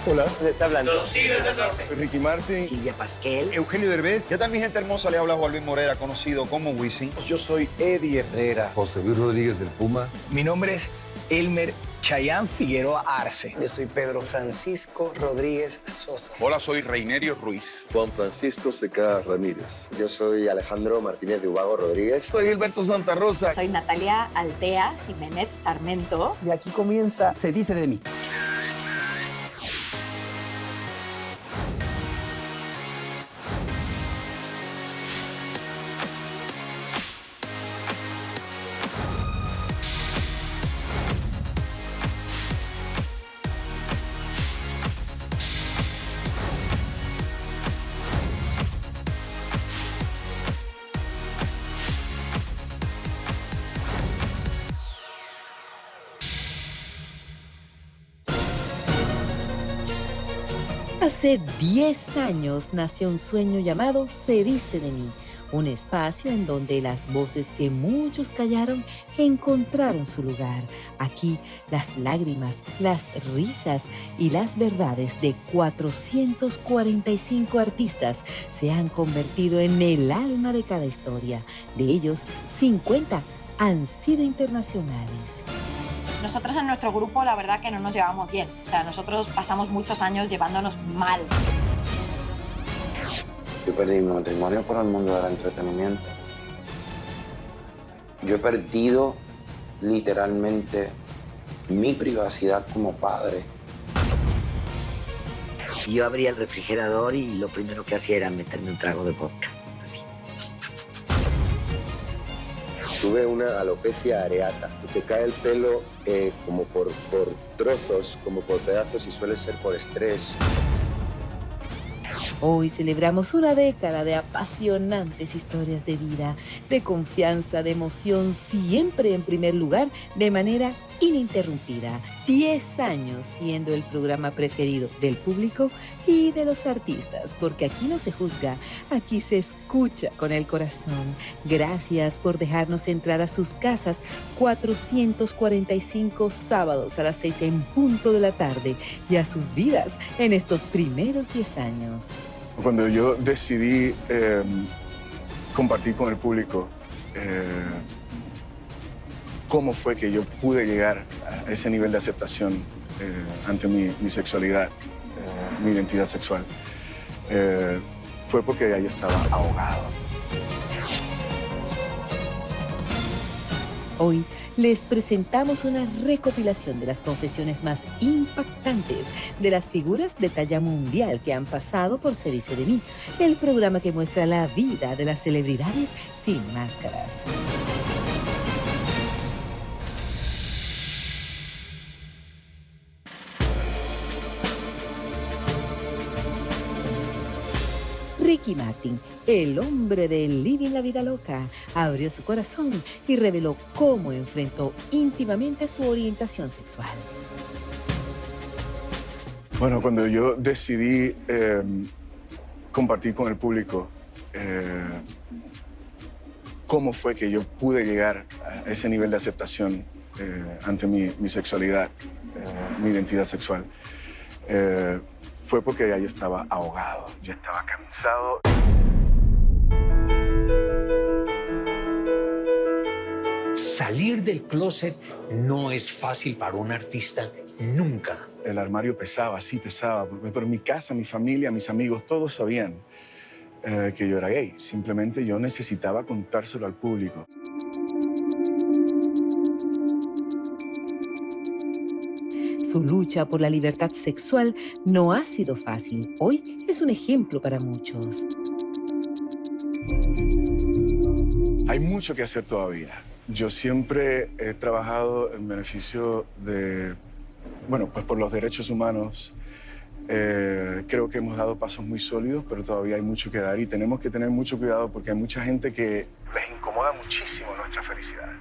Hola. Les hablan Los Tigres del Norte. Ricky Martin. Silvia Pasquel. Eugenio Derbez. ¿Qué tal, mi gente hermosa? Le habla Juan Luis Morera, conocido como Wisin. Yo soy Eddie Herrera. José Luis Rodríguez del Puma. Mi nombre es Elmer Chayán Figueroa Arce. Yo soy Pedro Francisco Rodríguez Sosa. Hola, soy Reinerio Ruiz. Juan Francisco Seca Ramírez. Yo soy Alejandro Martínez de Ubago Rodríguez. Soy Gilberto Santa Rosa. Soy Natalia Altea Jiménez Sarmento. Y aquí comienza Se dice de mí. Hace 10 años nació un sueño llamado Se dice de mí, un espacio en donde las voces que muchos callaron encontraron su lugar. Aquí las lágrimas, las risas y las verdades de 445 artistas se han convertido en el alma de cada historia. De ellos, 50 han sido internacionales. Nosotros en nuestro grupo la verdad que no nos llevamos bien. O sea, nosotros pasamos muchos años llevándonos mal. Yo perdí mi matrimonio por el mundo del entretenimiento. Yo he perdido literalmente mi privacidad como padre. Yo abría el refrigerador y lo primero que hacía era meterme un trago de vodka. Así. Tuve una alopecia areata. Te cae el pelo como por trozos, como por pedazos y suele ser por estrés. Hoy celebramos una década de apasionantes historias de vida, de confianza, de emoción, siempre en primer lugar, de manera ininterrumpida. 10 años siendo el programa preferido del público y de los artistas, porque aquí no se juzga, aquí se escucha con el corazón. Gracias por dejarnos entrar a sus casas 445 sábados a las 6 en punto de la tarde y a sus vidas en estos primeros 10 años. Cuando yo decidí compartir con el público cómo fue que yo pude llegar a ese nivel de aceptación ante mi sexualidad, mi identidad sexual, fue porque ya yo estaba ahogado. Hoy les presentamos una recopilación de las confesiones más impactantes de las figuras de talla mundial que han pasado por Se dice de mí, el programa que muestra la vida de las celebridades sin máscaras. Ricky Martin, el hombre de Living la Vida Loca, abrió su corazón y reveló cómo enfrentó íntimamente su orientación sexual. Bueno, cuando yo decidí compartir con el público cómo fue que yo pude llegar a ese nivel de aceptación ante mi sexualidad, mi identidad sexual, fue porque ya yo estaba ahogado, yo estaba cansado. Salir del closet no es fácil para un artista nunca. El armario pesaba, sí pesaba, pero mi casa, mi familia, mis amigos, todos sabían que yo era gay. Simplemente yo necesitaba contárselo al público. Su lucha por la libertad sexual no ha sido fácil. Hoy es un ejemplo para muchos. Hay mucho que hacer todavía. Yo siempre he trabajado en beneficio de, bueno, pues por los derechos humanos. Creo que hemos dado pasos muy sólidos, pero todavía hay mucho que dar y tenemos que tener mucho cuidado porque hay mucha gente que les incomoda muchísimo nuestra felicidad.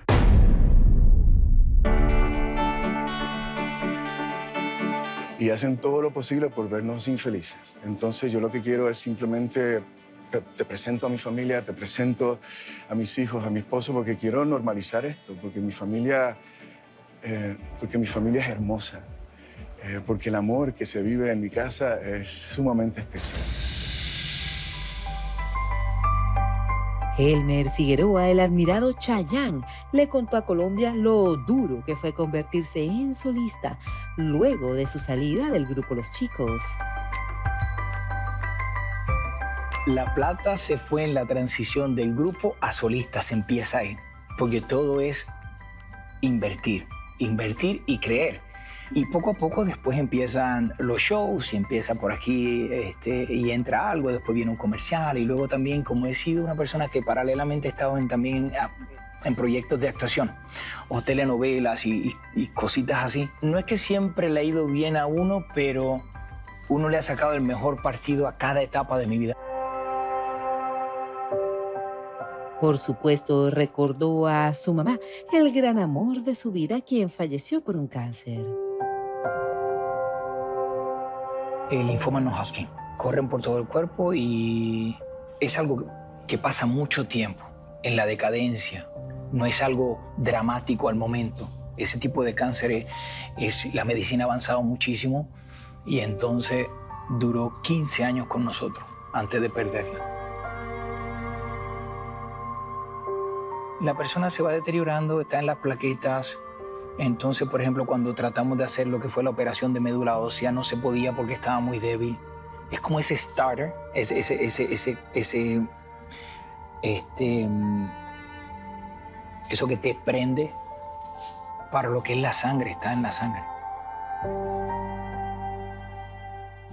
Y hacen todo lo posible por vernos infelices. Entonces yo lo que quiero es simplemente te presento a mi familia, te presento a mis hijos, a mi esposo, porque quiero normalizar esto, porque mi familia es hermosa. porque el amor que se vive en mi casa es sumamente especial. Elmer Figueroa, el admirado Chayanne, le contó a Colombia lo duro que fue convertirse en solista luego de su salida del grupo Los Chicos. La plata se fue en la transición del grupo a solista, se empieza ahí, porque todo es invertir y creer. Y poco a poco después empiezan los shows y empieza por aquí y entra algo, después viene un comercial y luego también, como he sido una persona que paralelamente he estado también en proyectos de actuación o telenovelas y cositas así. No es que siempre le ha ido bien a uno, pero uno le ha sacado el mejor partido a cada etapa de mi vida. Por supuesto, recordó a su mamá, el gran amor de su vida, quien falleció por un cáncer. El linfoma no-Hodgkin. Corren por todo el cuerpo y es algo que pasa mucho tiempo en la decadencia. No es algo dramático al momento. Ese tipo de cáncer la medicina ha avanzado muchísimo y entonces duró 15 años con nosotros antes de perderla. La persona se va deteriorando, está en las plaquetas. Entonces, por ejemplo, cuando tratamos de hacer lo que fue la operación de médula ósea, no se podía porque estaba muy débil. Es como ese starter, eso que te prende para lo que es la sangre, está en la sangre.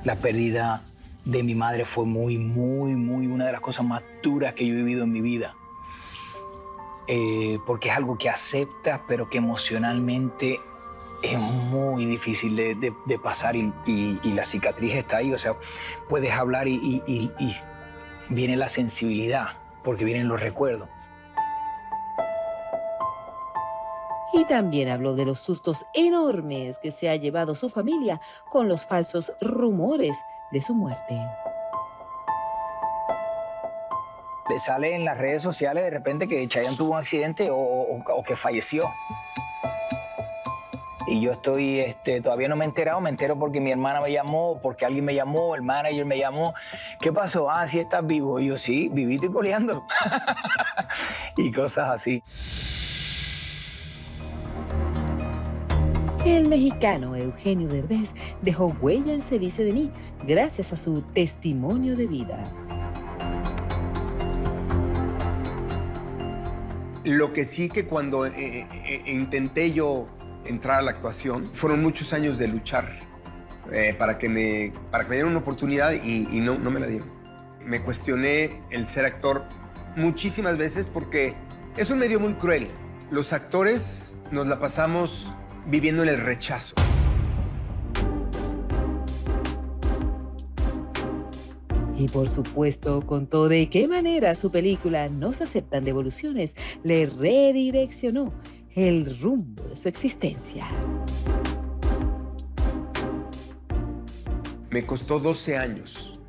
La pérdida de mi madre fue muy una de las cosas más duras que yo he vivido en mi vida. Porque es algo que aceptas, pero que emocionalmente es muy difícil de pasar y la cicatriz está ahí. O sea, puedes hablar y viene la sensibilidad, porque vienen los recuerdos. Y también habló de los sustos enormes que se ha llevado su familia con los falsos rumores de su muerte. Le sale en las redes sociales de repente que Chayanne tuvo un accidente o que falleció. Y yo estoy, todavía no me he enterado, me entero porque mi hermana me llamó, porque alguien me llamó, el manager me llamó. ¿Qué pasó? Ah, sí estás vivo. Y yo, sí, vivito y coleando. Y cosas así. El mexicano Eugenio Derbez dejó huella en Se dice de mí gracias a su testimonio de vida. Lo que sí que cuando intenté yo entrar a la actuación, fueron muchos años de luchar para que me dieran una oportunidad y no me la dieron. Me cuestioné el ser actor muchísimas veces porque es un medio muy cruel. Los actores nos la pasamos viviendo en el rechazo. Y por supuesto contó de qué manera su película No se aceptan devoluciones le redireccionó el rumbo de su existencia. Me costó 12 años.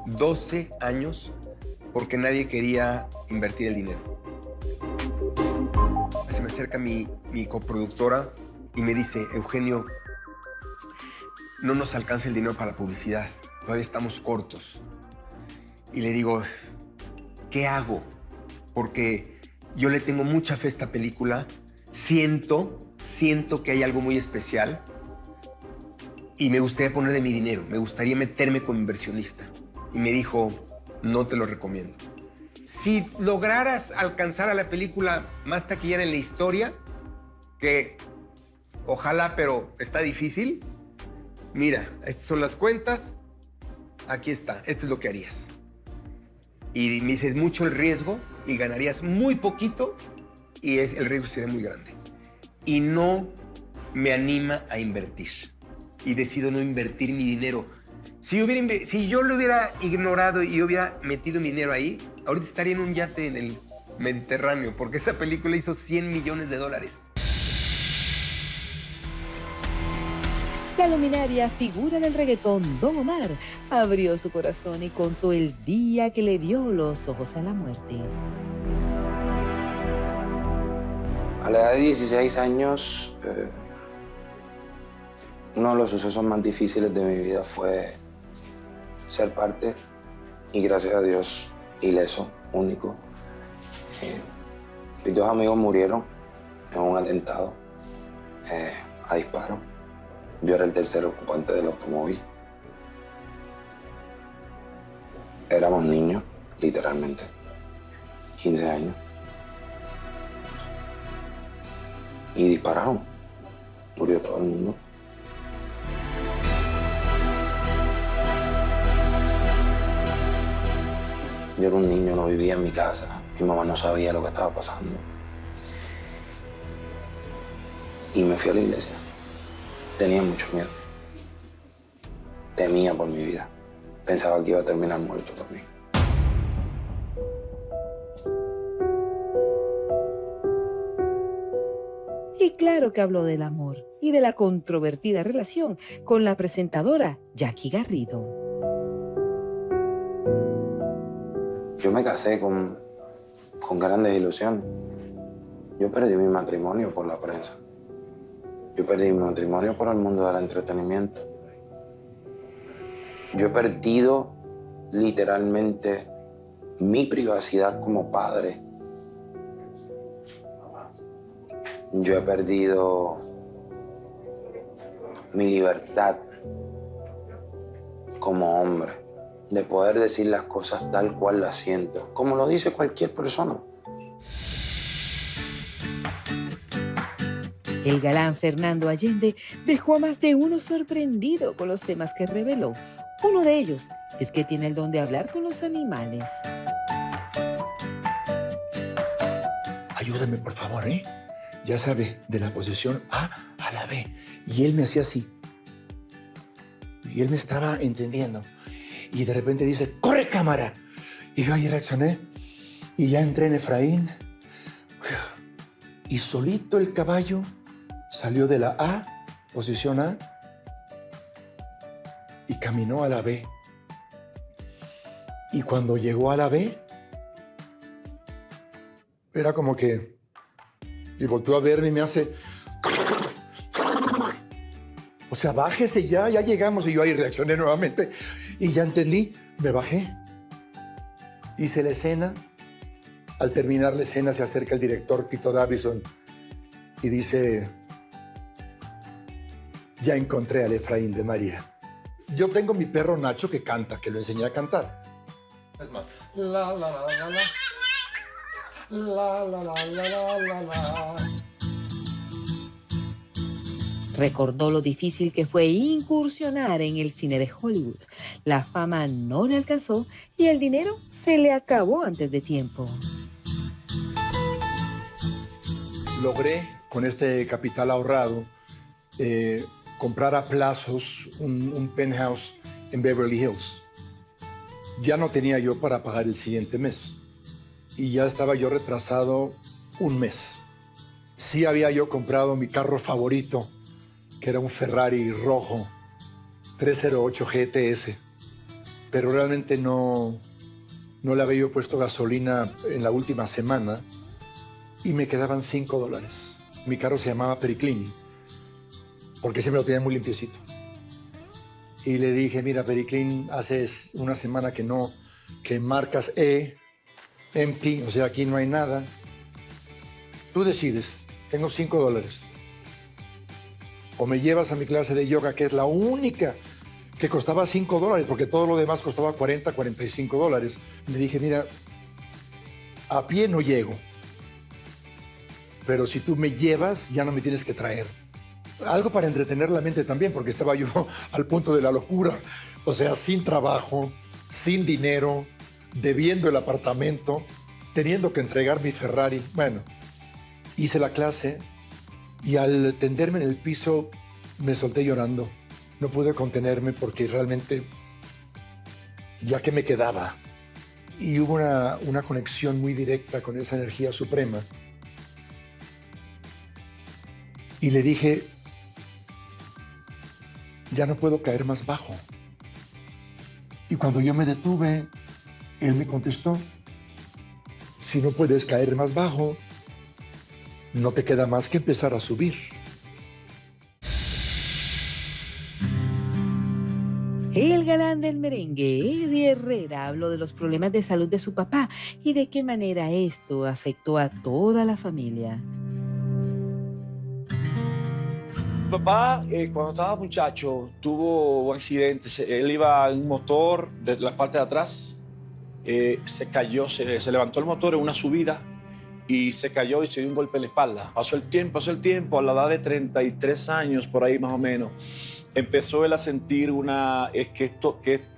12 años porque nadie quería invertir el dinero. Se me acerca mi coproductora y me dice, Eugenio, no nos alcanza el dinero para la publicidad. Todavía estamos cortos. Y le digo, ¿qué hago? Porque yo le tengo mucha fe a esta película. Siento que hay algo muy especial. Y me gustaría poner de mi dinero. Me gustaría meterme como inversionista. Y me dijo, no te lo recomiendo. Si lograras alcanzar a la película más taquillera en la historia, que ojalá, pero está difícil, mira, estas son las cuentas. Aquí está, esto es lo que harías. Y me dice, es mucho el riesgo y ganarías muy poquito y el riesgo sería muy grande. Y no me anima a invertir. Y decido no invertir mi dinero. Si yo lo hubiera ignorado y hubiera metido mi dinero ahí, ahorita estaría en un yate en el Mediterráneo, porque esa película hizo $100 millones. La luminaria figura del reggaetón, Don Omar, abrió su corazón y contó el día que le vio los ojos a la muerte. A la edad de 16 años Uno de los sucesos más difíciles de mi vida fue ser parte, y gracias a Dios, ileso, único. Mis 2 amigos murieron en un atentado a disparo. Yo era el tercer ocupante del automóvil. Éramos niños, literalmente, 15 años. Y dispararon. Murió todo el mundo. Yo era un niño, no vivía en mi casa. Mi mamá no sabía lo que estaba pasando. Y me fui a la iglesia. Tenía mucho miedo. Temía por mi vida. Pensaba que iba a terminar muerto también. Y claro que habló del amor y de la controvertida relación con la presentadora Jackie Garrido. Yo me casé con grandes ilusiones. Yo perdí mi matrimonio por la prensa. Yo perdí mi matrimonio por el mundo del entretenimiento. Yo he perdido literalmente mi privacidad como padre. Yo he perdido mi libertad como hombre, de poder decir las cosas tal cual las siento, como lo dice cualquier persona. El galán Fernando Allende dejó a más de uno sorprendido con los temas que reveló. Uno de ellos es que tiene el don de hablar con los animales. Ayúdame, por favor, ¿eh? Ya sabe, de la posición A a la B. Y él me hacía así. Y él me estaba entendiendo. Y de repente dice, ¡corre, cámara! Y yo ahí reaccioné. Y ya entré en Efraín. Y solito el caballo salió de la A, posición A, y caminó a la B. Y cuando llegó a la B, era como que... Y volteó a verme y me hace... O sea, bájese ya llegamos. Y yo ahí reaccioné nuevamente. Y ya entendí, me bajé. Hice la escena. Al terminar la escena se acerca el director Tito Davison y dice... Ya encontré al Efraín de María. Yo tengo mi perro Nacho que canta, que lo enseñé a cantar. Es más, la la la la la. La la la la la la. Recordó lo difícil que fue incursionar en el cine de Hollywood. La fama no le alcanzó y el dinero se le acabó antes de tiempo. Logré, con este capital ahorrado, comprar a plazos un penthouse en Beverly Hills. Ya no tenía yo para pagar el siguiente mes. Y ya estaba yo retrasado un mes. Sí había yo comprado mi carro favorito, que era un Ferrari rojo, 308 GTS. Pero realmente no le había yo puesto gasolina en la última semana y me quedaban $5. Mi carro se llamaba Periclini, porque siempre lo tenía muy limpiecito. Y le dije, mira, Periclin, hace una semana que marcas empty, o sea, aquí no hay nada. Tú decides, tengo $5. O me llevas a mi clase de yoga, que es la única que costaba $5, porque todo lo demás costaba $40, $45. Le dije, mira, a pie no llego, pero si tú me llevas, ya no me tienes que traer. Algo para entretener la mente también, porque estaba yo al punto de la locura. O sea, sin trabajo, sin dinero, debiendo el apartamento, teniendo que entregar mi Ferrari. Bueno, hice la clase y al tenderme en el piso me solté llorando. No pude contenerme porque realmente, ya que me quedaba, y hubo una conexión muy directa con esa energía suprema. Y le dije, ya no puedo caer más bajo. Y cuando yo me detuve, él me contestó, si no puedes caer más bajo, no te queda más que empezar a subir. galán del merengue, Eddie Herrera, habló de los problemas de salud de su papá y de qué manera esto afectó a toda la familia. Mi papá, cuando estaba muchacho, tuvo un accidente. Él iba en un motor de la parte de atrás, se cayó, se levantó el motor en una subida y se cayó y se dio un golpe en la espalda. Pasó el tiempo, a la edad de 33 años, por ahí más o menos, empezó él a sentir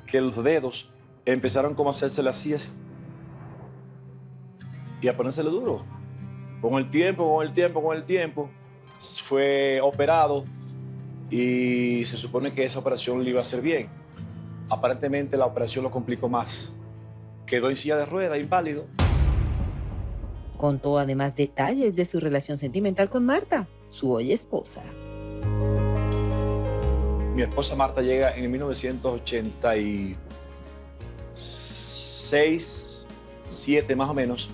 que los dedos empezaron como a hacérsele así y a ponérsele duro. Con el tiempo, fue operado y se supone que esa operación le iba a hacer bien. Aparentemente la operación lo complicó más. Quedó en silla de ruedas, inválido. Contó además detalles de su relación sentimental con Marta, su hoy esposa. Mi esposa Marta llega en 1986, 7 más o menos,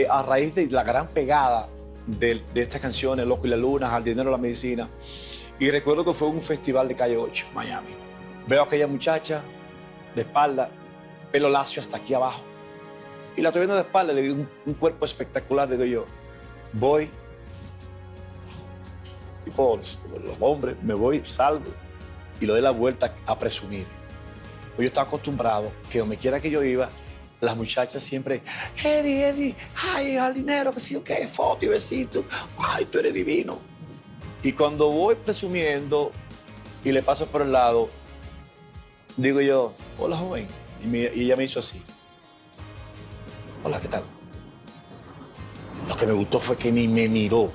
a raíz de la gran pegada de estas canciones, Loco y la Luna, Jardinero de la Medicina. Y recuerdo que fue un festival de Calle 8, Miami. Veo a aquella muchacha de espalda, pelo lacio hasta aquí abajo. Y la estoy viendo de espalda, le digo un cuerpo espectacular, digo yo. Voy, tipo los hombres, me voy, salgo y le doy la vuelta a presumir. Pues yo estaba acostumbrado que donde quiera que yo iba, las muchachas siempre, Eddie, ay, jardinero, que sí, qué foto y besito, ay, tú eres divino. Y cuando voy presumiendo y le paso por el lado, digo yo, hola, joven. Y ella me hizo así. Hola, ¿qué tal? Lo que me gustó fue que ni me miró.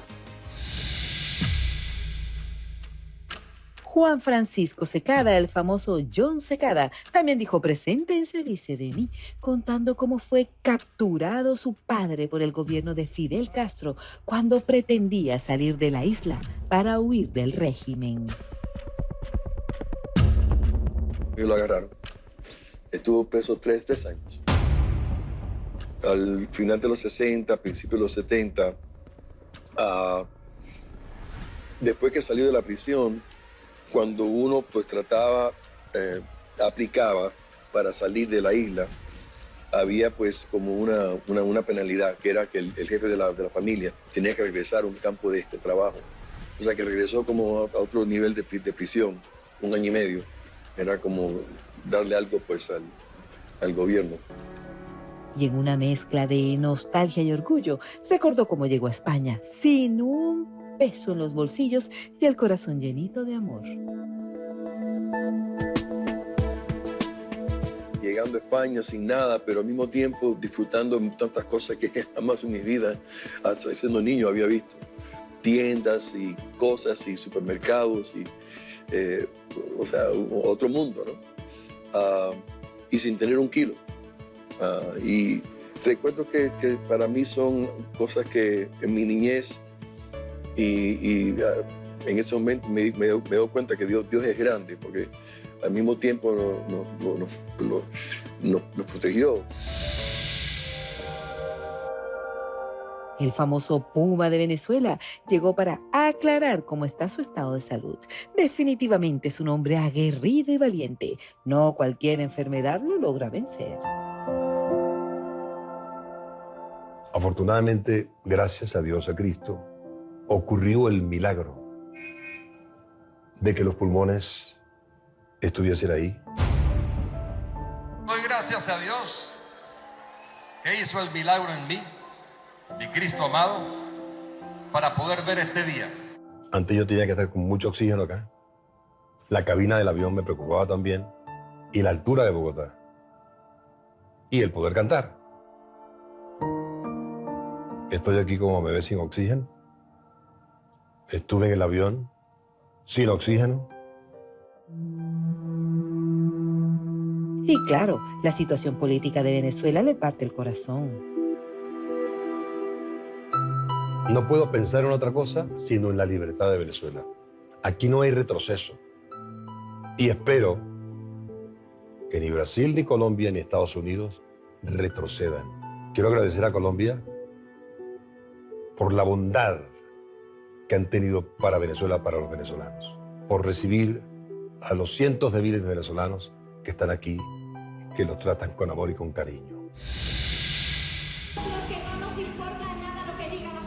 Juan Francisco Secada, el famoso John Secada, también dijo presente en Se Dice de Mí, contando cómo fue capturado su padre por el gobierno de Fidel Castro cuando pretendía salir de la isla para huir del régimen. Y lo agarraron. Estuvo preso 3 años. Al final de los 60, principios de los 70, después que salió de la prisión, cuando uno pues aplicaba para salir de la isla, había pues como una penalidad, que era que el jefe de la familia tenía que regresar a un campo de trabajo. O sea que regresó como a otro nivel de prisión, 1 año y medio. Era como darle algo pues al gobierno. Y en una mezcla de nostalgia y orgullo, recordó cómo llegó a España sin un peso en los bolsillos y el corazón llenito de amor. Llegando a España sin nada, pero al mismo tiempo disfrutando tantas cosas que jamás en mi vida, siendo niño, había visto. Tiendas y cosas y supermercados y, o sea, otro mundo, ¿no? Y sin tener un kilo. Y recuerdo que para mí son cosas que en mi niñez y en ese momento me doy cuenta que Dios es grande, porque al mismo tiempo nos protegió. El famoso Puma de Venezuela llegó para aclarar cómo está su estado de salud. Definitivamente es un hombre aguerrido y valiente. No cualquier enfermedad lo logra vencer. Afortunadamente, gracias a Dios, a Cristo, ocurrió el milagro de que los pulmones estuviesen ahí. Doy gracias a Dios que hizo el milagro en mí, mi Cristo amado, para poder ver este día. Antes yo tenía que estar con mucho oxígeno acá. La cabina del avión me preocupaba también. Y la altura de Bogotá. Y el poder cantar. Estoy aquí como bebé sin oxígeno. Estuve en el avión sin oxígeno. Y claro, la situación política de Venezuela le parte el corazón. No puedo pensar en otra cosa sino en la libertad de Venezuela. Aquí no hay retroceso. Y espero que ni Brasil, ni Colombia, ni Estados Unidos retrocedan. Quiero agradecer a Colombia por la bondad que han tenido para Venezuela, para los venezolanos, por recibir a los cientos de miles de venezolanos que están aquí, que los tratan con amor y con cariño.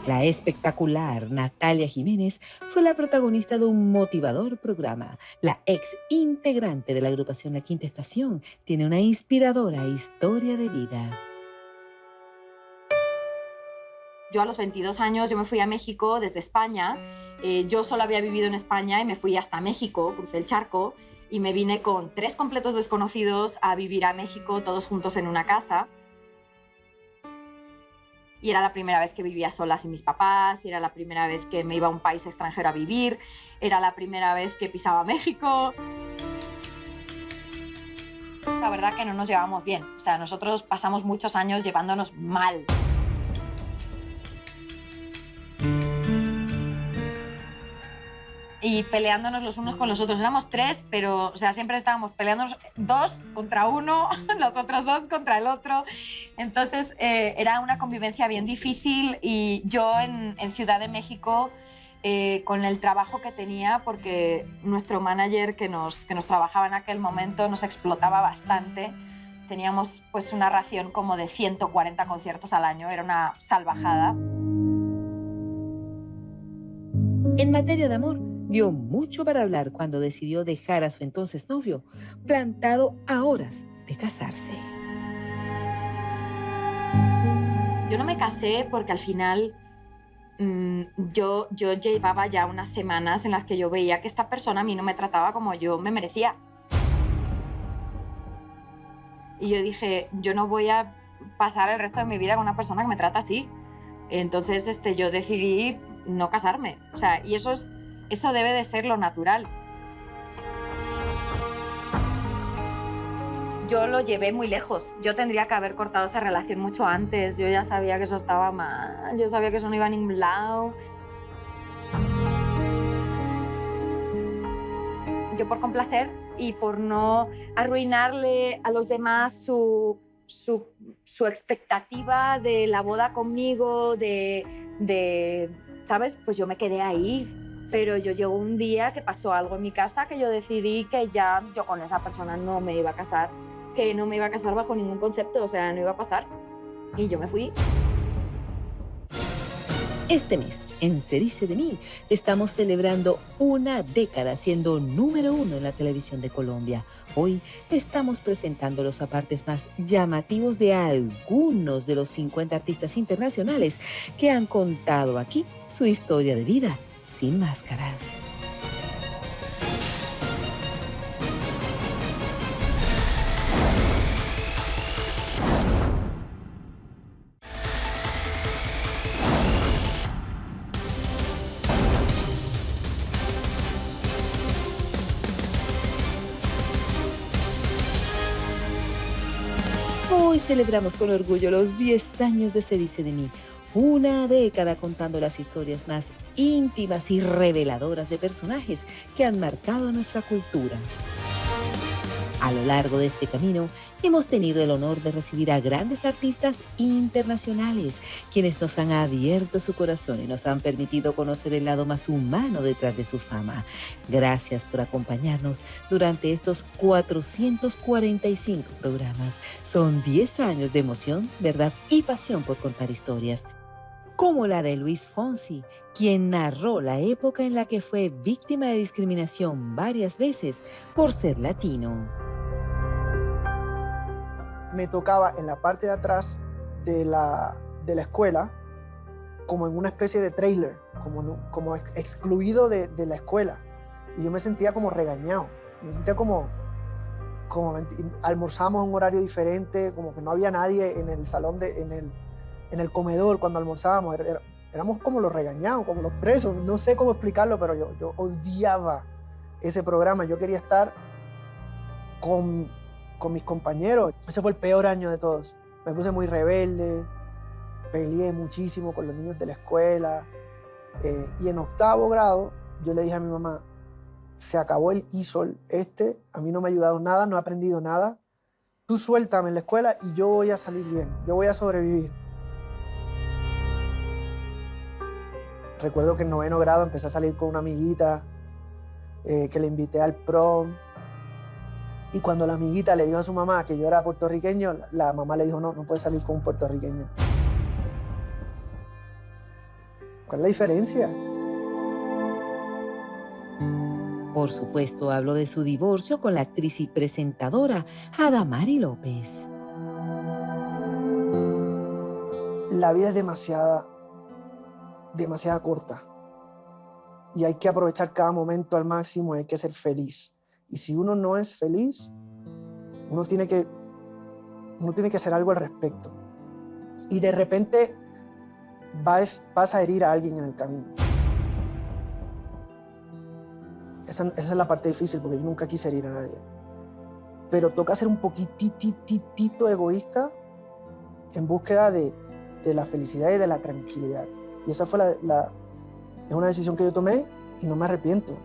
La espectacular Natalia Jiménez fue la protagonista de un motivador programa. La ex integrante de la agrupación La Quinta Estación tiene una inspiradora historia de vida. Yo a los 22 años yo me fui a México desde España. Yo solo había vivido en España y me fui hasta México, crucé el charco y me vine con 3 completos desconocidos a vivir a México, todos juntos en una casa. Y era la primera vez que vivía sola sin mis papás, y era la primera vez que me iba a un país extranjero a vivir, era la primera vez que pisaba México. La verdad que no nos llevamos bien, o sea, nosotros pasamos muchos años llevándonos mal. Y peleándonos los unos con los otros. Éramos 3, pero o sea, siempre estábamos peleándonos 2 contra 1, los otros 2 contra el otro. Entonces era una convivencia bien difícil y yo en Ciudad de México, con el trabajo que tenía, porque nuestro manager que nos trabajaba en aquel momento nos explotaba bastante. Teníamos pues una ración como de 140 conciertos al año, era una salvajada. En materia de amor, dio mucho para hablar cuando decidió dejar a su entonces novio, plantado a horas de casarse. Yo no me casé porque al final yo llevaba ya unas semanas en las que yo veía que esta persona a mí no me trataba como yo me merecía. Y yo dije, yo no voy a pasar el resto de mi vida con una persona que me trata así. Entonces yo decidí no casarme. O sea, y eso debe de ser lo natural. Yo lo llevé muy lejos. Yo tendría que haber cortado esa relación mucho antes. Yo ya sabía que eso estaba mal. Yo sabía que eso no iba a ningún lado. Yo por complacer y por no arruinarle a los demás su expectativa de la boda conmigo, ¿sabes? Pues yo me quedé ahí. Pero yo llegó un día que pasó algo en mi casa que yo decidí que ya yo con esa persona no me iba a casar, que no me iba a casar bajo ningún concepto, o sea, no iba a pasar. Y yo me fui. Este mes, en Se dice de mí, estamos celebrando una década siendo número 1 en la televisión de Colombia. Hoy estamos presentando los apartes más llamativos de algunos de los 50 artistas internacionales que han contado aquí su historia de vida sin máscaras. Hoy celebramos con orgullo los 10 años de Se dice de mí. Una década contando las historias más íntimas y reveladoras de personajes que han marcado nuestra cultura. A lo largo de este camino, hemos tenido el honor de recibir a grandes artistas internacionales, quienes nos han abierto su corazón y nos han permitido conocer el lado más humano detrás de su fama. Gracias por acompañarnos durante estos 445 programas. Son 10 años de emoción, verdad y pasión por contar historias, como la de Luis Fonsi, quien narró la época en la que fue víctima de discriminación varias veces por ser latino. Me tocaba en la parte de atrás de la escuela, como en una especie de trailer, como excluido de la escuela. Y yo me sentía como regañado, me sentía como almorzábamos en un horario diferente, como que no había nadie en el salón, en el comedor cuando almorzábamos. Éramos como los regañados, como los presos, no sé cómo explicarlo, pero yo odiaba ese programa. Yo quería estar con mis compañeros. Ese fue el peor año de todos. Me puse muy rebelde, peleé muchísimo con los niños de la escuela. Y en 8º grado yo le dije a mi mamá, se acabó el ISOL, a mí no me ha ayudado nada, no he aprendido nada. Tú suéltame en la escuela y yo voy a salir bien, yo voy a sobrevivir. Recuerdo que en 9º grado empecé a salir con una amiguita, que le invité al prom. Y cuando la amiguita le dijo a su mamá que yo era puertorriqueño, la mamá le dijo, no puedes salir con un puertorriqueño. ¿Cuál es la diferencia? Por supuesto, habló de su divorcio con la actriz y presentadora Adamari López. La vida es demasiada corta. Y hay que aprovechar cada momento al máximo y hay que ser feliz. Y si uno no es feliz, uno tiene que hacer algo al respecto. Y de repente vas a herir a alguien en el camino. Esa es la parte difícil, porque yo nunca quise herir a nadie. Pero toca ser un poquitito egoísta en búsqueda de la felicidad y de la tranquilidad. Y esa fue es una decisión que yo tomé y no me arrepiento.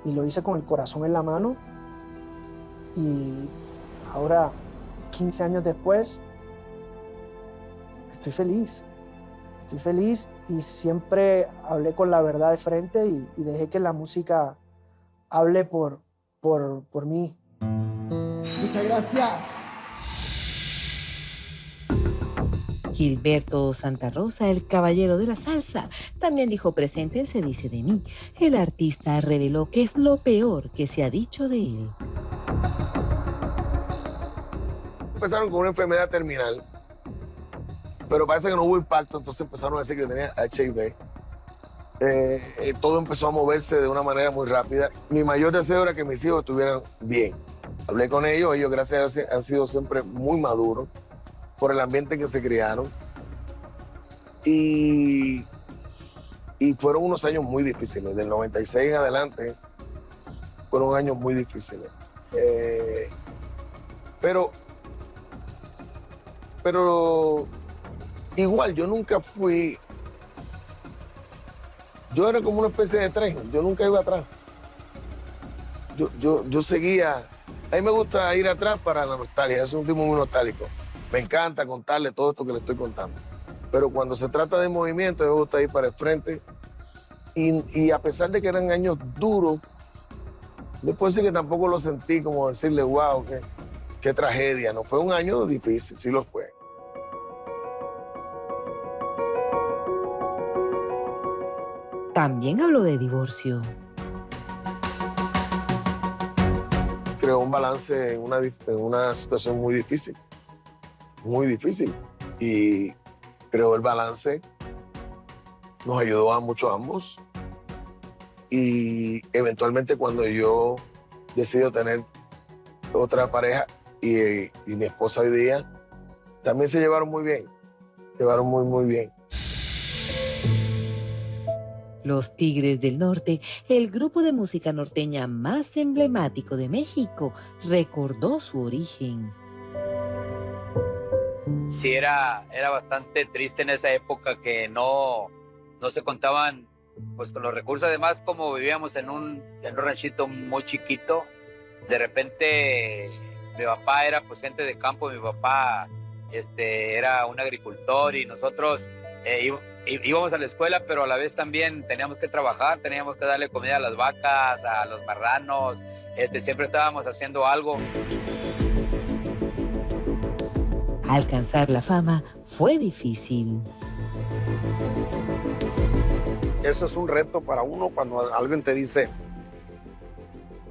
Y lo hice con el corazón en la mano. Y ahora, 15 años después, estoy feliz. Estoy feliz y siempre hablé con la verdad de frente y dejé que la música hable por mí. Muchas gracias. Gilberto Santa Rosa, el caballero de la salsa, también dijo presente en Se dice de mí. El artista reveló que es lo peor que se ha dicho de él. Empezaron con una enfermedad terminal, pero parece que no hubo impacto, entonces empezaron a decir que tenía HIV. Todo empezó a moverse de una manera muy rápida. Mi mayor deseo era que mis hijos estuvieran bien. Hablé con ellos gracias a Dios han sido siempre muy maduros por el ambiente que se criaron. Y fueron unos años muy difíciles. Del 96 en adelante fueron años muy difíciles. Pero igual yo nunca fui... Yo era como una especie de tren, yo nunca iba atrás. Yo seguía... A mí me gusta ir atrás para la nostalgia, yo soy un tipo muy nostálgico. Me encanta contarle todo esto que le estoy contando. Pero cuando se trata de movimiento, me gusta ir para el frente. Y a pesar de que eran años duros, después sí que tampoco lo sentí como decirle, wow, qué tragedia. No fue un año difícil, sí lo fue. También habló de divorcio. Creó un balance en una situación muy difícil. Muy difícil. Y creó el balance. Nos ayudó mucho a ambos. Y eventualmente cuando yo decido tener otra pareja y mi esposa hoy día, también se llevaron muy bien. Llevaron muy bien. Los Tigres del Norte, el grupo de música norteña más emblemático de México, recordó su origen. Sí, era bastante triste en esa época que no se contaban pues con los recursos. Además, como vivíamos en un ranchito muy chiquito, de repente mi papá era pues gente de campo, mi papá era un agricultor y nosotros íbamos a la escuela, pero a la vez también teníamos que trabajar, teníamos que darle comida a las vacas, a los marranos, siempre estábamos haciendo algo. Alcanzar la fama fue difícil. Eso es un reto para uno cuando alguien te dice,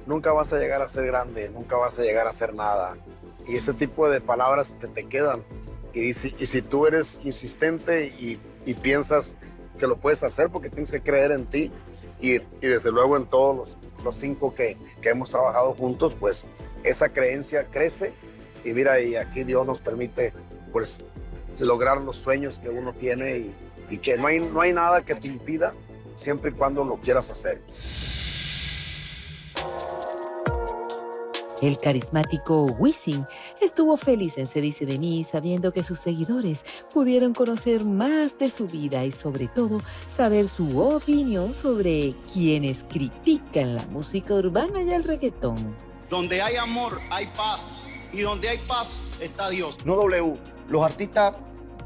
nunca vas a llegar a ser grande, nunca vas a llegar a hacer nada. Y ese tipo de palabras se te quedan. Y si tú eres insistente y piensas que lo puedes hacer porque tienes que creer en ti y desde luego en todos los 5 que hemos trabajado juntos, pues esa creencia crece y mira, y aquí Dios nos permite pues lograr los sueños que uno tiene y que no hay nada que te impida siempre y cuando lo quieras hacer. El carismático Wisin estuvo feliz en Se dice de mí, sabiendo que sus seguidores pudieron conocer más de su vida y sobre todo saber su opinión sobre quienes critican la música urbana y el reggaetón. Donde hay amor, hay paz. Y donde hay paz, está Dios. No W, los artistas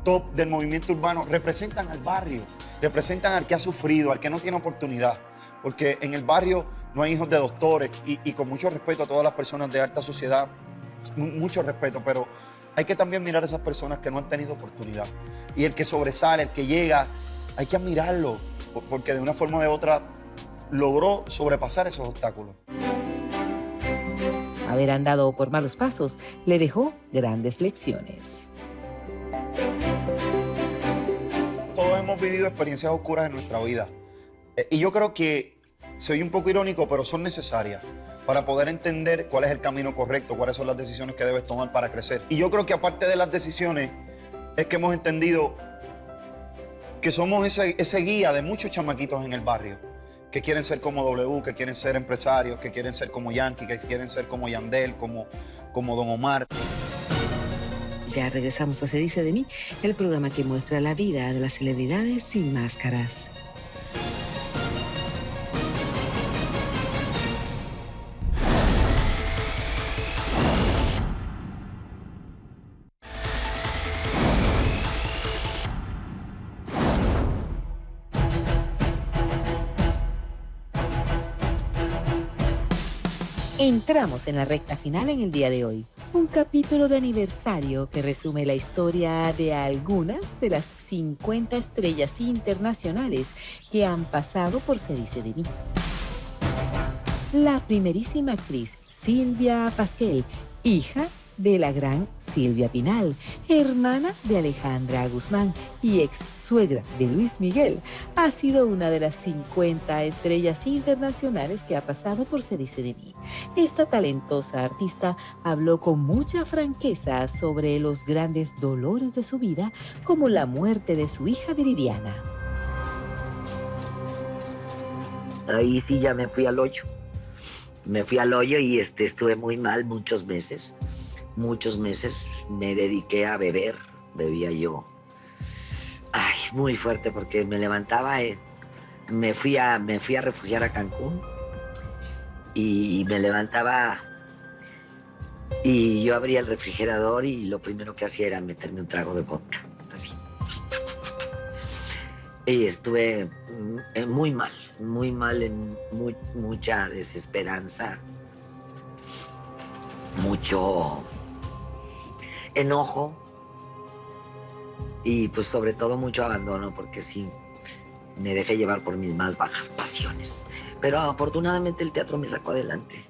top del movimiento urbano representan al barrio, representan al que ha sufrido, al que no tiene oportunidad. Porque en el barrio no hay hijos de doctores, y con mucho respeto a todas las personas de alta sociedad, mucho respeto, pero hay que también mirar a esas personas que no han tenido oportunidad. Y el que sobresale, el que llega, hay que admirarlo, porque de una forma u otra logró sobrepasar esos obstáculos. Haber andado por malos pasos le dejó grandes lecciones. Todos hemos vivido experiencias oscuras en nuestra vida. Y yo creo que, soy un poco irónico, pero son necesarias para poder entender cuál es el camino correcto, cuáles son las decisiones que debes tomar para crecer. Y yo creo que aparte de las decisiones, es que hemos entendido que somos ese guía de muchos chamaquitos en el barrio, que quieren ser como W, que quieren ser empresarios, que quieren ser como Yankee, que quieren ser como Yandel, como Don Omar. Ya regresamos a Se Dice de Mí, el programa que muestra la vida de las celebridades sin máscaras. Entramos en la recta final en el día de hoy. Un capítulo de aniversario que resume la historia de algunas de las 50 estrellas internacionales que han pasado por Se Dice de Mí. La primerísima actriz Silvia Pasquel, hija de la gran Silvia Pinal, hermana de Alejandra Guzmán y ex suegra de Luis Miguel, ha sido una de las 50 estrellas internacionales que ha pasado por Se Dice de Mí. Esta talentosa artista habló con mucha franqueza sobre los grandes dolores de su vida, como la muerte de su hija Viridiana. Ahí sí ya me fui al hoyo. Me fui al hoyo y estuve muy mal muchos meses. Muchos meses me dediqué a beber. Bebía yo. Ay, muy fuerte, porque me levantaba, me fui a refugiar a Cancún y me levantaba y yo abría el refrigerador y lo primero que hacía era meterme un trago de vodka, así. Y estuve muy mal, en mucha desesperanza, mucho enojo. Y pues sobre todo mucho abandono, porque sí, me dejé llevar por mis más bajas pasiones. Pero afortunadamente el teatro me sacó adelante.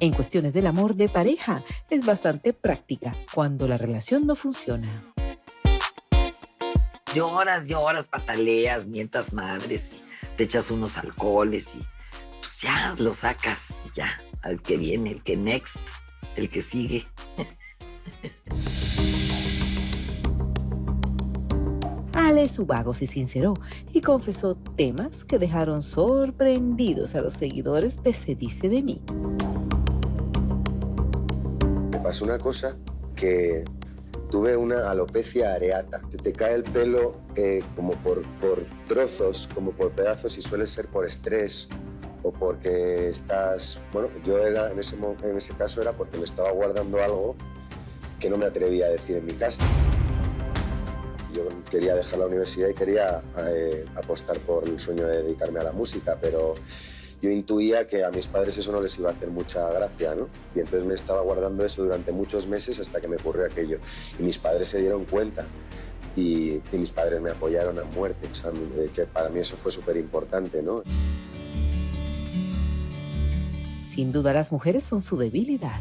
En cuestiones del amor de pareja, es bastante práctica cuando la relación no funciona. Lloras, pataleas, mientas madres, y te echas unos alcoholes y pues ya lo sacas, ya, al que viene, el que next, el que sigue. Ale Subago se sinceró y confesó temas que dejaron sorprendidos a los seguidores de Se Dice de Mí. Me pasó una cosa, que tuve una alopecia areata. Se te cae el pelo como por trozos, como por pedazos, y suele ser por estrés o porque estás... Bueno, yo era en ese caso era porque me estaba guardando algo que no me atrevía a decir en mi casa. Yo quería dejar la universidad y quería apostar por el sueño de dedicarme a la música, pero yo intuía que a mis padres eso no les iba a hacer mucha gracia, ¿no? Y entonces me estaba guardando eso durante muchos meses hasta que me ocurrió aquello. Y mis padres se dieron cuenta y mis padres me apoyaron a muerte. O sea, que para mí eso fue súper importante, ¿no? Sin duda, las mujeres son su debilidad.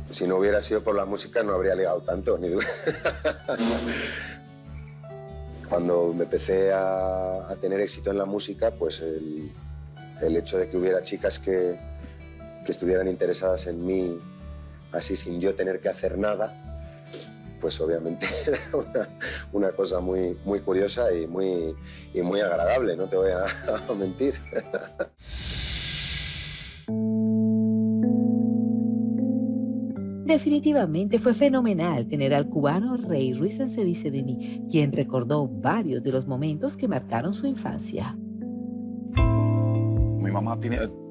Si no hubiera sido por la música no habría ligado tanto, ni duda. Cuando me empecé a tener éxito en la música, pues el hecho de que hubiera chicas que estuvieran interesadas en mí, así sin yo tener que hacer nada, pues obviamente era una cosa muy curiosa y muy agradable, no te voy a mentir. Definitivamente fue fenomenal tener al cubano Rey Ruiz en Se Dice de Mí, quien recordó varios de los momentos que marcaron su infancia. Mi mamá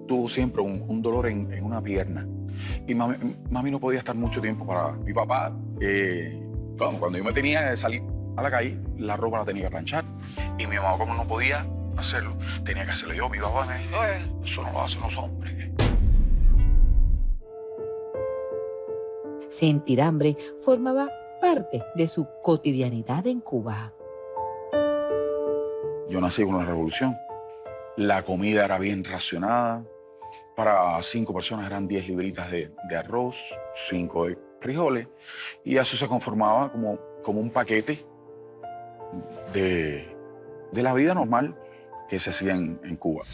tuvo siempre un dolor en una pierna y mami no podía estar mucho tiempo para mi papá. Cuando yo me tenía que salir a la calle, la ropa la tenía que planchar. Y mi mamá, como no podía hacerlo, tenía que hacerlo yo. Mi papá me dijo, eso no lo hacen los hombres. Sentir hambre formaba parte de su cotidianidad en Cuba. Yo nací con la revolución. La comida era bien racionada. Para 5 personas eran 10 libritas de arroz, 5 de frijoles. Y eso se conformaba como un paquete de la vida normal que se hacía en Cuba.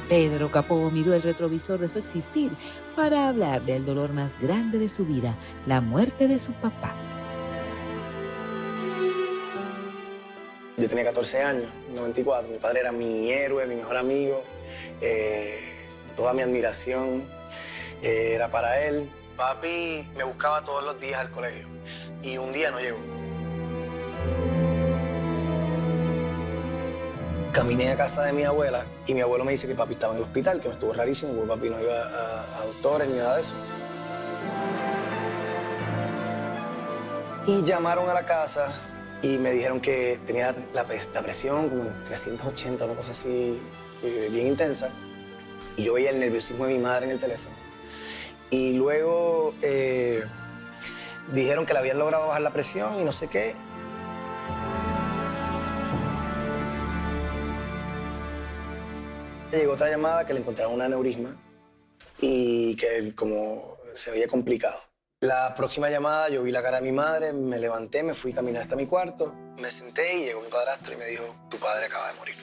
Pedro Capó miró el retrovisor de su existir para hablar del dolor más grande de su vida, la muerte de su papá. Yo tenía 14 años, 94. Mi padre era mi héroe, mi mejor amigo. Toda mi admiración era para él. Papi me buscaba todos los días al colegio y un día no llegó. Caminé a casa de mi abuela y mi abuelo me dice que papi estaba en el hospital, que me estuvo rarísimo, porque papi no iba a doctores ni nada de eso. Y llamaron a la casa y me dijeron que tenía la presión como en 380, una cosa así bien intensa. Y yo veía el nerviosismo de mi madre en el teléfono. Y luego dijeron que le habían logrado bajar la presión y no sé qué. Llegó otra llamada que le encontraron un aneurisma y que como se veía complicado. La próxima llamada yo vi la cara de mi madre, me levanté, me fui a caminar hasta mi cuarto, me senté y llegó mi padrastro y me dijo, tu padre acaba de morir.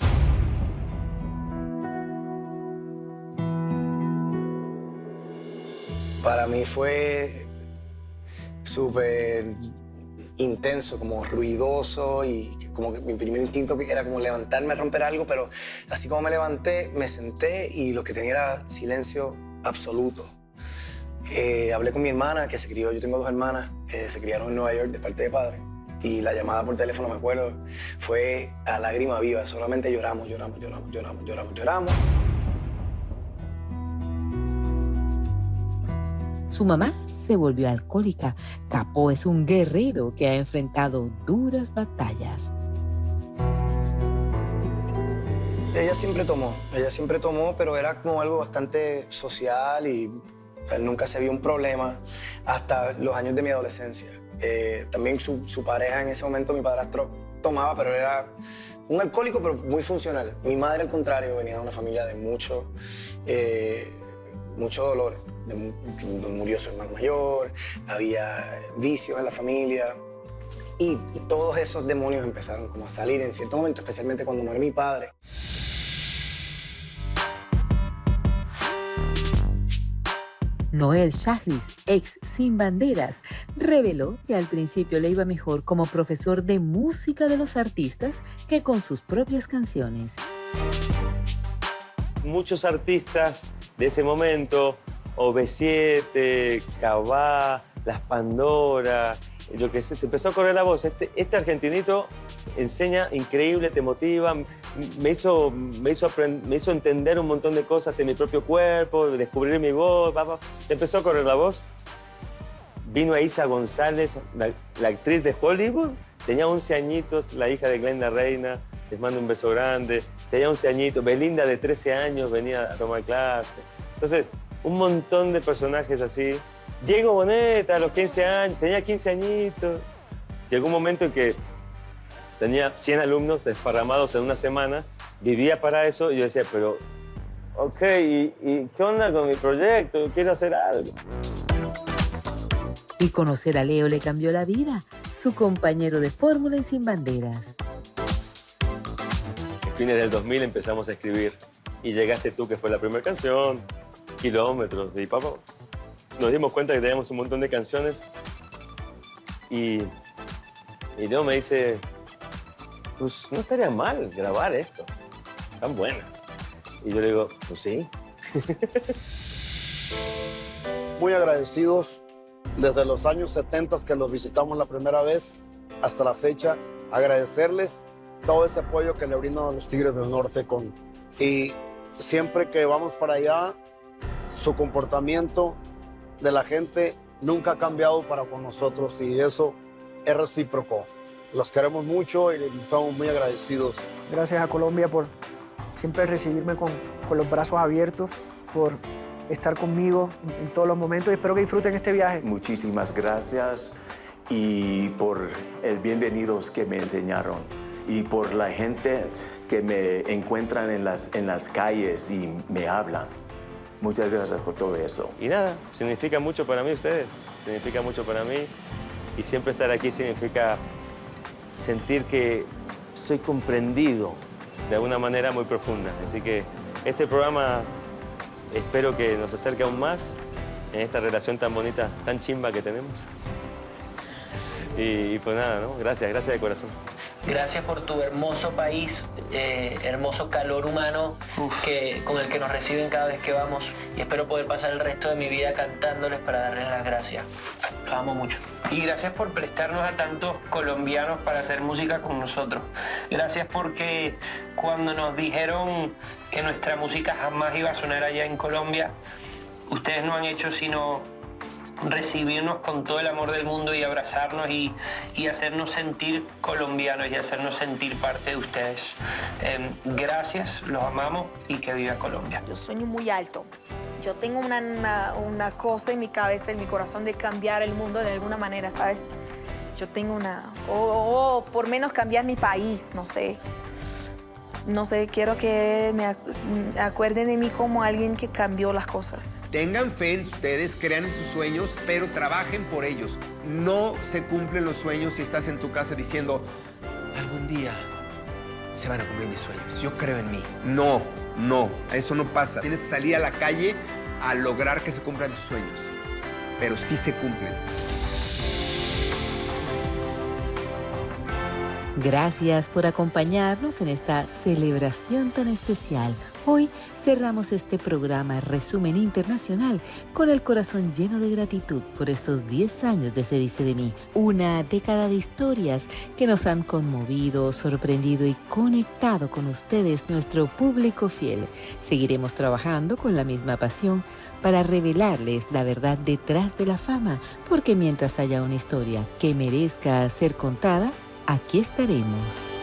Para mí fue súper intenso, como ruidoso y como que mi primer instinto era como levantarme, romper algo, pero así como me levanté, me senté y lo que tenía era silencio absoluto. Hablé con mi hermana que se crió, yo tengo 2 hermanas que se criaron en Nueva York de parte de padre y la llamada por teléfono, me acuerdo, fue a lágrima viva, solamente lloramos. Su mamá se volvió alcohólica. Capó es un guerrero que ha enfrentado duras batallas. Ella siempre tomó, pero era como algo bastante social y nunca se vio un problema hasta los años de mi adolescencia. También su pareja en ese momento, mi padrastro, tomaba, pero era un alcohólico, pero muy funcional. Mi madre, al contrario, venía de una familia de mucho dolor. Murió su hermano mayor, había vicios en la familia y todos esos demonios empezaron como a salir en cierto momento, especialmente cuando murió mi padre. Noel Shahriz, ex Sin Banderas, reveló que al principio le iba mejor como profesor de música de los artistas que con sus propias canciones. Muchos artistas de ese momento, OV7, Cabá, Las Pandora, yo qué sé, se empezó a correr la voz. Este argentinito enseña increíble, te motiva, me hizo entender un montón de cosas en mi propio cuerpo, descubrir mi voz, se empezó a correr la voz. Vino a Isa González, la actriz de Hollywood, tenía 11 añitos, la hija de Glenda Reina, les mando un beso grande, tenía 11 añitos, Belinda de 13 años venía a tomar clase. Entonces, un montón de personajes así. Diego Boneta, a los 15 años, tenía 15 añitos. Llegó un momento en que tenía 100 alumnos desparramados en una semana, vivía para eso y yo decía, pero, ok, ¿y qué onda con mi proyecto? Quiero hacer algo. Y conocer a Leo le cambió la vida, su compañero de fórmula en Sin Banderas. A fines del 2000 empezamos a escribir y llegaste tú, que fue la primera canción, Kilómetros, y papá, nos dimos cuenta que teníamos un montón de canciones y Leo me dice, pues no estaría mal grabar esto, están buenas. Y yo le digo, pues sí. Muy agradecidos desde los años 70 que los visitamos la primera vez hasta la fecha, agradecerles todo ese apoyo que le brindan a los Tigres del Norte y siempre que vamos para allá, su comportamiento de la gente nunca ha cambiado para con nosotros y eso es recíproco. Los queremos mucho y estamos muy agradecidos. Gracias a Colombia por siempre recibirme con los brazos abiertos, por estar conmigo en todos los momentos y espero que disfruten este viaje. Muchísimas gracias y por el bienvenidos que me enseñaron y por la gente que me encuentran en las calles y me hablan. Muchas gracias por todo eso. Y nada, significa mucho para mí ustedes, significa mucho para mí y siempre estar aquí significa sentir que soy comprendido de alguna manera muy profunda. Así que este programa espero que nos acerque aún más en esta relación tan bonita, tan chimba que tenemos. Y pues nada, ¿no? Gracias de corazón. Gracias por tu hermoso país, hermoso calor humano con el que nos reciben cada vez que vamos. Y espero poder pasar el resto de mi vida cantándoles para darles las gracias. Los amo mucho. Y gracias por prestarnos a tantos colombianos para hacer música con nosotros. Gracias porque cuando nos dijeron que nuestra música jamás iba a sonar allá en Colombia, ustedes no han hecho sino recibirnos con todo el amor del mundo y abrazarnos y hacernos sentir colombianos y hacernos sentir parte de ustedes. Gracias, los amamos y que viva Colombia. Yo sueño muy alto. Yo tengo una cosa en mi cabeza, en mi corazón de cambiar el mundo de alguna manera, ¿sabes? Yo tengo o por menos cambiar mi país, no sé. No sé, quiero que me acuerden de mí como alguien que cambió las cosas. Tengan fe en ustedes, crean en sus sueños, pero trabajen por ellos. No se cumplen los sueños si estás en tu casa diciendo, algún día se van a cumplir mis sueños. Yo creo en mí. No, eso no pasa. Tienes que salir a la calle a lograr que se cumplan tus sueños. Pero sí se cumplen. Gracias por acompañarnos en esta celebración tan especial. Hoy cerramos este programa Resumen Internacional con el corazón lleno de gratitud por estos 10 años de Se Dice de Mí. Una década de historias que nos han conmovido, sorprendido y conectado con ustedes, nuestro público fiel. Seguiremos trabajando con la misma pasión para revelarles la verdad detrás de la fama, porque mientras haya una historia que merezca ser contada, aquí estaremos.